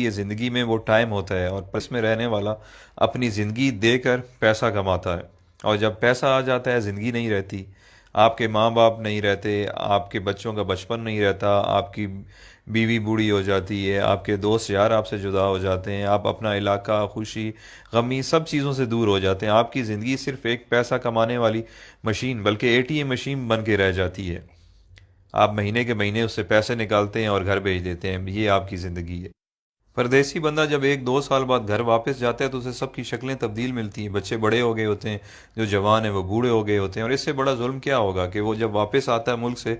یہ زندگی میں وہ ٹائم ہوتا ہے اور پس میں رہنے والا اپنی زندگی دے کر پیسہ کماتا ہے، اور جب پیسہ آ جاتا ہے زندگی نہیں رہتی۔ آپ کے ماں باپ نہیں رہتے، آپ کے بچوں کا بچپن نہیں رہتا، آپ کی بیوی بوڑھی ہو جاتی ہے، آپ کے دوست یار آپ سے جدا ہو جاتے ہیں، آپ اپنا علاقہ، خوشی غمی سب چیزوں سے دور ہو جاتے ہیں۔ آپ کی زندگی صرف ایک پیسہ کمانے والی مشین بلکہ اے ٹی ایم مشین بن کے رہ جاتی ہے۔ آپ مہینے کے مہینے اس سے پیسے نکالتے ہیں اور گھر بھیج دیتے ہیں، یہ آپ کی زندگی ہے۔ پردیسی بندہ جب ایک دو سال بعد گھر واپس جاتا ہے تو اسے سب کی شکلیں تبدیل ملتی ہیں، بچے بڑے ہو گئے ہوتے ہیں، جو جوان ہیں وہ بوڑھے ہو گئے ہوتے ہیں، اور اس سے بڑا ظلم کیا ہوگا کہ وہ جب واپس آتا ہے ملک سے،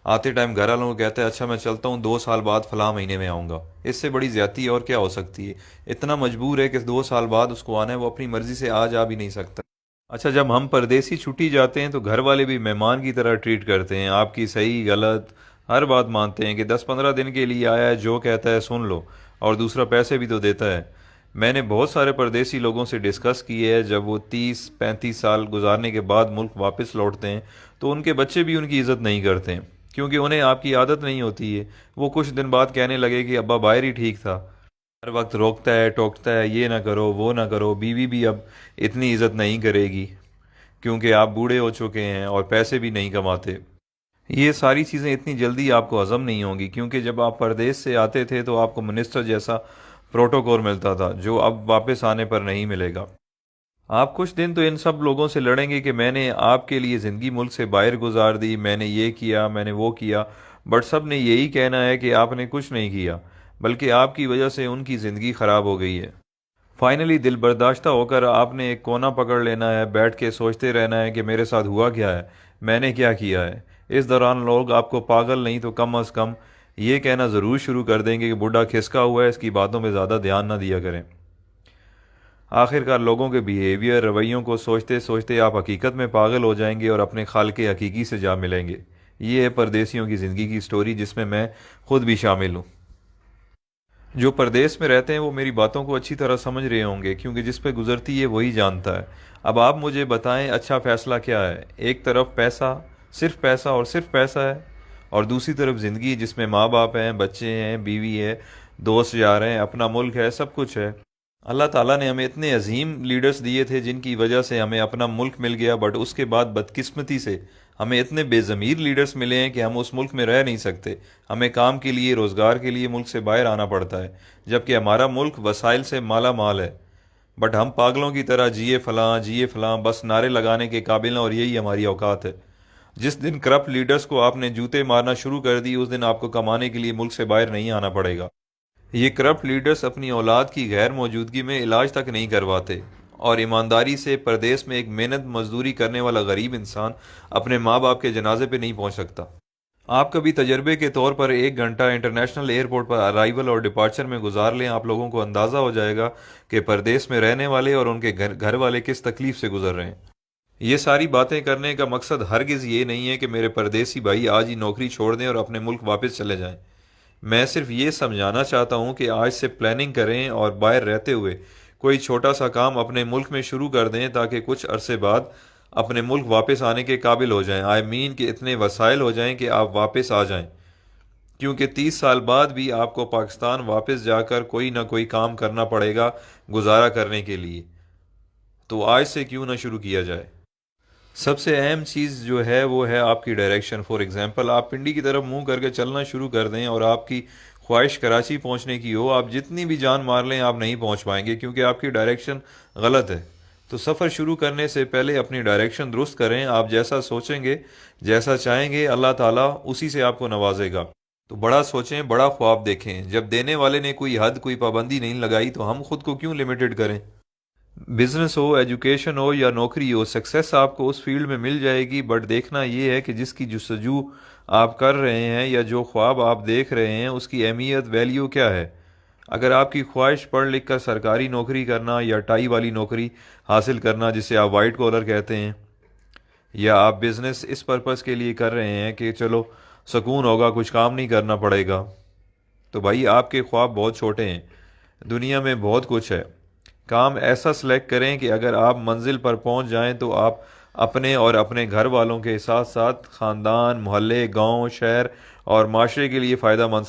آتے ٹائم گھر والوں کو کہتا ہے اچھا میں چلتا ہوں، 2 سال بعد فلاں مہینے میں آؤں گا۔ اس سے بڑی زیادتی اور کیا ہو سکتی ہے؟ اتنا مجبور ہے کہ 2 سال بعد اس کو آنا ہے، وہ اپنی مرضی سے جا بھی نہیں سکتا۔ اچھا، جب ہم پردیسی چھٹی جاتے ہیں تو گھر والے بھی مہمان کی طرح ٹریٹ کرتے ہیں، آپ کی صحیح غلط ہر بات مانتے ہیں کہ 10-15 دن کے لیے آیا ہے، جو کہتا ہے سن لو، اور دوسرا پیسے بھی تو دیتا ہے۔ میں نے بہت سارے پردیسی لوگوں سے ڈسکس کی ہے، جب وہ 30-35 سال گزارنے کے بعد ملک واپس لوٹتے ہیں تو ان کے بچے بھی ان کی عزت نہیں کرتے ہیں، کیونکہ انہیں آپ کی عادت نہیں ہوتی ہے۔ وہ کچھ دن بعد کہنے لگے کہ ابا باہر ہی ٹھیک تھا، ہر وقت روکتا ہے ٹوکتا ہے، یہ نہ کرو وہ نہ کرو، بیوی بھی اب اتنی عزت نہیں کرے گی کیونکہ آپ بوڑھے ہو چکے ہیں اور پیسے بھی نہیں کماتے۔ یہ ساری چیزیں اتنی جلدی آپ کو ہضم نہیں ہوں گی، کیونکہ جب آپ پردیس سے آتے تھے تو آپ کو منسٹر جیسا پروٹوکول ملتا تھا جو اب واپس آنے پر نہیں ملے گا۔ آپ کچھ دن تو ان سب لوگوں سے لڑیں گے کہ میں نے آپ کے لیے زندگی ملک سے باہر گزار دی، میں نے یہ کیا، میں نے وہ کیا، بٹ سب نے یہی کہنا ہے کہ آپ نے کچھ نہیں کیا، بلکہ آپ کی وجہ سے ان کی زندگی خراب ہو گئی ہے۔ فائنلی دل برداشتہ ہو کر آپ نے ایک کونا پکڑ لینا ہے، بیٹھ کے سوچتے رہنا ہے کہ میرے ساتھ ہوا کیا ہے، میں نے کیا کیا ہے۔ اس دوران لوگ آپ کو پاگل نہیں تو کم از کم یہ کہنا ضرور شروع کر دیں گے کہ بڈھا کھسکا ہوا ہے، اس کی باتوں پہ زیادہ دھیان نہ دیا کریں۔ آخرکار لوگوں کے بیہیویئر رویوں کو سوچتے سوچتے آپ حقیقت میں پاگل ہو جائیں گے اور اپنے خالق حقیقی سے جا ملیں گے۔ یہ ہے پردیسیوں کی زندگی کی سٹوری، جس میں خود بھی شامل ہوں۔ جو پردیس میں رہتے ہیں وہ میری باتوں کو اچھی طرح سمجھ رہے ہوں گے، کیونکہ جس پہ گزرتی ہے وہی جانتا ہے۔ اب آپ مجھے بتائیں اچھا فیصلہ کیا ہے؟ ایک طرف پیسہ اور صرف پیسہ ہے، اور دوسری طرف زندگی جس میں ماں باپ ہیں، بچے ہیں، بیوی ہے، دوست یار ہیں، اپنا ملک ہے، سب کچھ ہے۔ اللہ تعالیٰ نے ہمیں اتنے عظیم لیڈرز دیے تھے جن کی وجہ سے ہمیں اپنا ملک مل گیا، بٹ اس کے بعد بدقسمتی سے ہمیں اتنے بے ضمیر لیڈرز ملے ہیں کہ ہم اس ملک میں رہ نہیں سکتے، ہمیں کام کے لیے، روزگار کے لیے ملک سے باہر آنا پڑتا ہے، جبکہ ہمارا ملک وسائل سے مالا مال ہے، بٹ ہم پاگلوں کی طرح جیے فلاں بس نعرے لگانے کے قابل ہیں، اور یہی ہماری اوقات ہے۔ جس دن کرپٹ لیڈرز کو آپ نے جوتے مارنا شروع کر دی، اس دن آپ کو کمانے کے لیے ملک سے باہر نہیں آنا پڑے گا۔ یہ کرپٹ لیڈرز اپنی اولاد کی غیر موجودگی میں علاج تک نہیں کرواتے، اور ایمانداری سے پردیس میں ایک محنت مزدوری کرنے والا غریب انسان اپنے ماں باپ کے جنازے پہ نہیں پہنچ سکتا۔ آپ کبھی تجربے کے طور پر 1 گھنٹہ انٹرنیشنل ایئرپورٹ پر ارائیول اور ڈپارچر میں گزار لیں، آپ لوگوں کو اندازہ ہو جائے گا کہ پردیس میں رہنے والے اور ان کے گھر والے کس تکلیف سے گزر رہے ہیں۔ یہ ساری باتیں کرنے کا مقصد ہرگز یہ نہیں ہے کہ میرے پردیسی بھائی آج ہی نوکری چھوڑ دیں اور اپنے ملک واپس چلے جائیں۔ میں صرف یہ سمجھانا چاہتا ہوں کہ آج سے پلاننگ کریں اور باہر رہتے ہوئے کوئی چھوٹا سا کام اپنے ملک میں شروع کر دیں، تاکہ کچھ عرصے بعد اپنے ملک واپس آنے کے قابل ہو جائیں، کہ اتنے وسائل ہو جائیں کہ آپ واپس آ جائیں، کیونکہ 30 سال بعد بھی آپ کو پاکستان واپس جا کر کوئی نہ کوئی کام کرنا پڑے گا گزارا کرنے کے لیے۔ تو آج سے کیوں نہ شروع کیا جائے؟ سب سے اہم چیز جو ہے وہ ہے آپ کی ڈائریکشن۔ فار ایگزامپل، آپ پنڈی کی طرف منہ کر کے چلنا شروع کر دیں اور آپ کی خواہش کراچی پہنچنے کی ہو، آپ جتنی بھی جان مار لیں آپ نہیں پہنچ پائیں گے، کیونکہ آپ کی ڈائریکشن غلط ہے۔ تو سفر شروع کرنے سے پہلے اپنی ڈائریکشن درست کریں، آپ جیسا سوچیں گے، جیسا چاہیں گے، اللہ تعالیٰ اسی سے آپ کو نوازے گا۔ تو بڑا سوچیں، بڑا خواب دیکھیں۔ جب دینے والے نے کوئی حد، کوئی پابندی نہیں لگائی تو ہم خود کو کیوں لمیٹڈ کریں؟ بزنس ہو، ایجوکیشن ہو یا نوکری ہو، سکسیس آپ کو اس فیلڈ میں مل جائے گی، بٹ دیکھنا یہ ہے کہ جس کی جستجو آپ کر رہے ہیں یا جو خواب آپ دیکھ رہے ہیں اس کی اہمیت، ویلیو کیا ہے۔ اگر آپ کی خواہش پڑھ لکھ کر سرکاری نوکری کرنا یا ٹائی والی نوکری حاصل کرنا جسے آپ وائٹ کالر کہتے ہیں، یا آپ بزنس اس پرپس کے لیے کر رہے ہیں کہ چلو سکون ہوگا، کچھ کام نہیں کرنا پڑے گا، تو بھائی آپ کے خواب بہت چھوٹے ہیں۔ دنیا میں بہت کچھ ہے۔ کام ایسا سلیکٹ کریں کہ اگر آپ منزل پر پہنچ جائیں تو آپ اپنے اور اپنے گھر والوں کے ساتھ ساتھ خاندان، محلے، گاؤں، شہر اور معاشرے کے لیے فائدہ مند